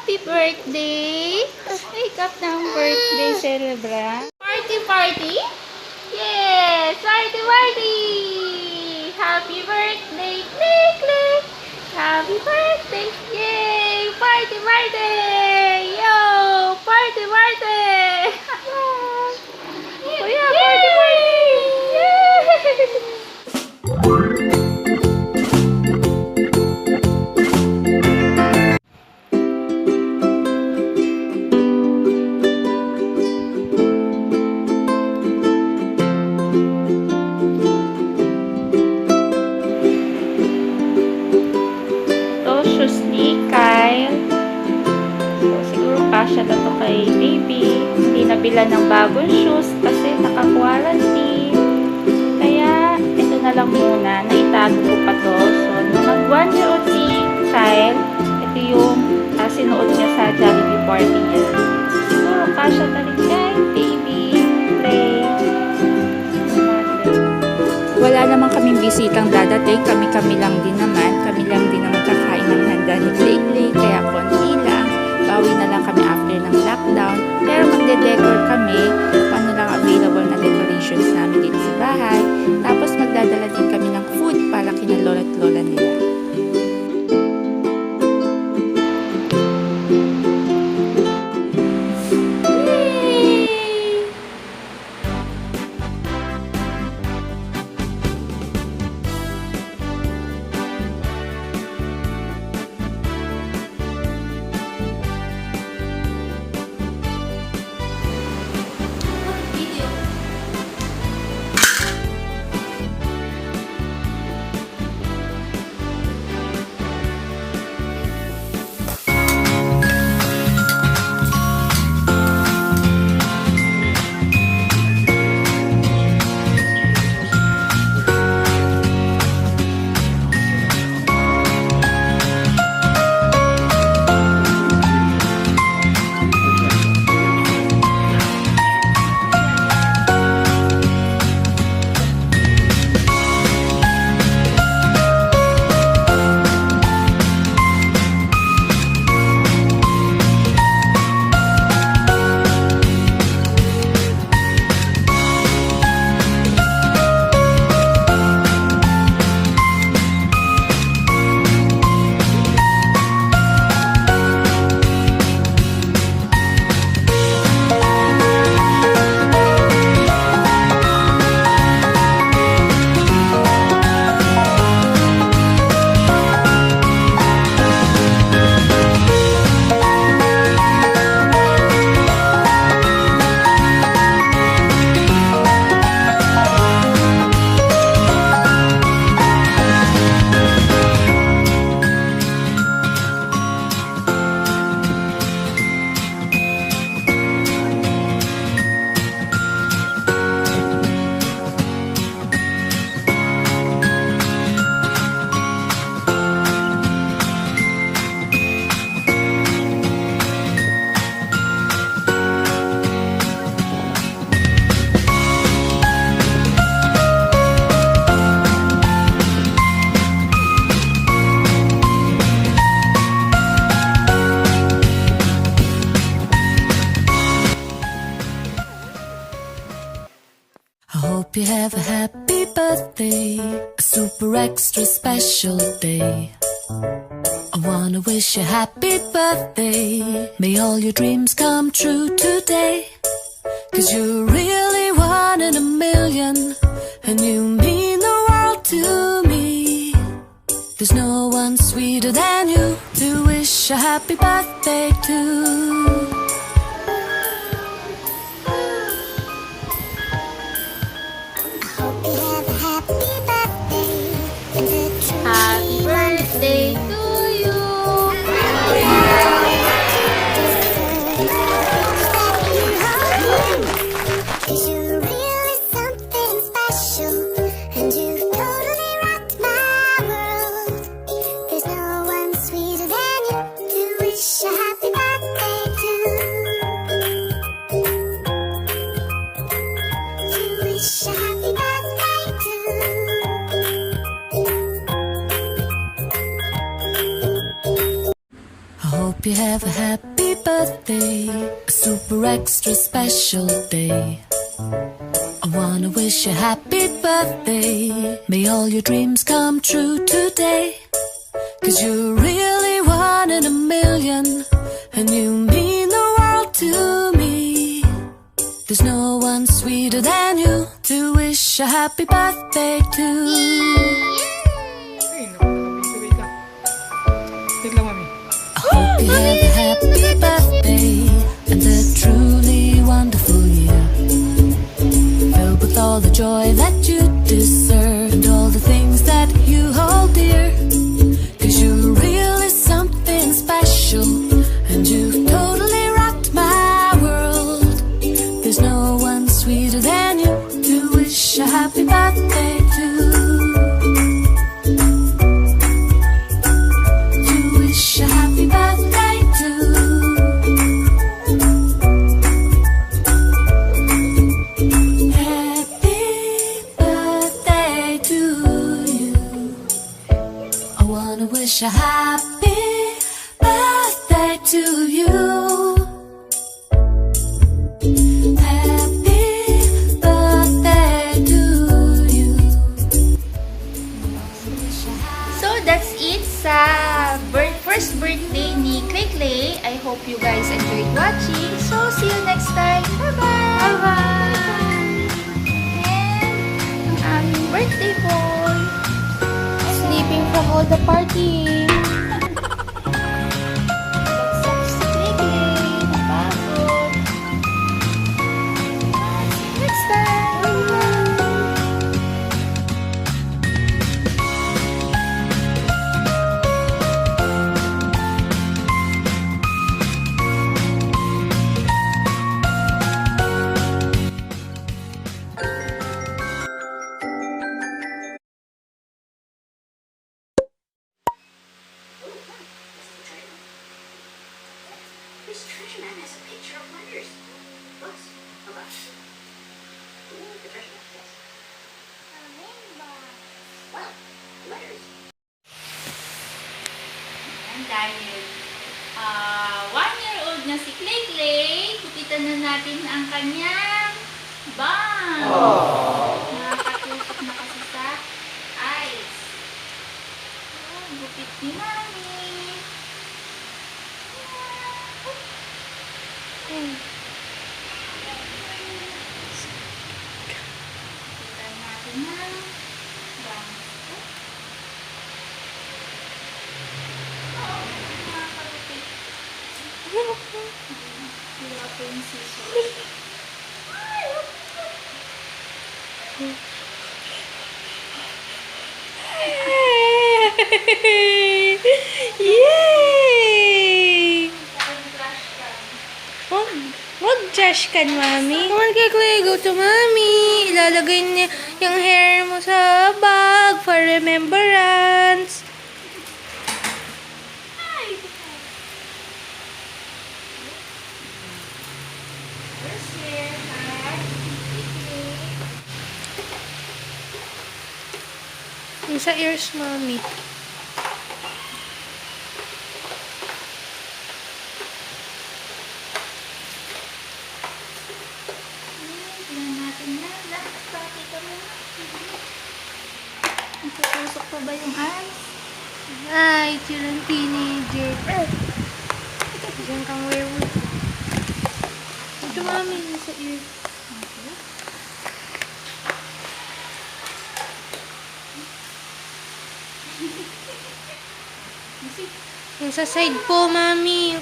Happy birthday! Wake up ng birthday, celebra. Party, party? Yes! Party, party! Happy birthday, Klay-Klay! Happy birthday! Yay! Party, party! Yo! Party, party! Kuya, party, party! Yay! Kasya na to kay baby. Hindi nabila ng bagong shoes kasi naka-quarantine. Kaya, ito na lang muna. Naitago ko pa to. So, nung nag-1-year-old si Kyle, ito yung sinuot niya sa Jollibee party niya. Siguro, kasya na rin kay baby. Play. Wala naman kaming bisitang dadating. Kami-kami lang din naman. Kami lang din naman kakain ng handa ni Klay-Klay. Kaya konti lang. Bawi na lang kami after ng lockdown. Pero magde-decor kami. Paano lang available na decorations namin dito sa bahay. Tapos magdadala din kami ng food para kina lola at lola nila. Hope you have a happy birthday, a super extra special day. I wanna wish you happy birthday. May all your dreams come true today. 'Cause you're really one in a million, and you mean the world to me. There's no one sweeter than you to wish a happy birthday to. Happy birthday to you! Cause you're really something special, and you totally rocked my world. There's no one sweeter than you to wish a happy birthday to. hope you have a happy birthday, a super extra special day. I wanna wish you happy birthday. May all your dreams come true today. 'Cause you're really one in a million, and you mean the world to me. There's no one sweeter than you to wish a happy birthday to. Ay, naku, wait lang. Wait lang, mami. I hope you have a happy birthday and a truly wonderful year, filled with all the joy that you deserve and all the things that you hold dear. 'Cause you're really something special, and you've totally rocked my world. There's no one sweeter than you to wish a happy birthday to. To wish a happy birthday to. Happy birthday to you. I wanna wish a happy birthday to you. Happy birthday to you. So, that's it sa first birthday ni Klay-Klay. I hope you guys enjoyed watching. So, see you next time. Bye-bye! Bye-bye! And ang aming birthday boy, sleeping from all the party. Si Klay-Klay, napagod. See you next time. Bye-bye! This treasure map has a picture of letters. Books. Hold on. Ooh, the treasure map, yes. Wow, letters. And dahil 1-year-old na si Klay-Klay, kupitan na natin ang kanyang bang. Nakakatusok na kasi sa eyes. Oh, gupit ni Mami. Kupitan natin ang bang. Oh, nakakagupit. Wala po yung scissors. Yay! Wag trash can, Mami. Come on, Klay-Klay. Go to Mami. Ilalagay niya yung hair mo sa bag for remembrance. Yung sa ears, Mami. Tignan natin na. Pakita mo na. Nagtutusok pa ba yung eyes? Ay, tirang teenager. Diyan kang werewolf. Ito, Mami. Yung sa ears. Okay. Yung sa side po, Mami.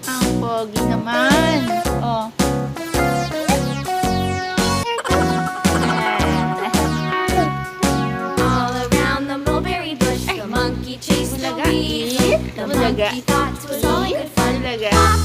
Ang pogi naman. Oh. All around the mulberry bush, the monkey chased the weed. The Bulaga. monkey thought 'twas all he could find. Bulaga. Pop,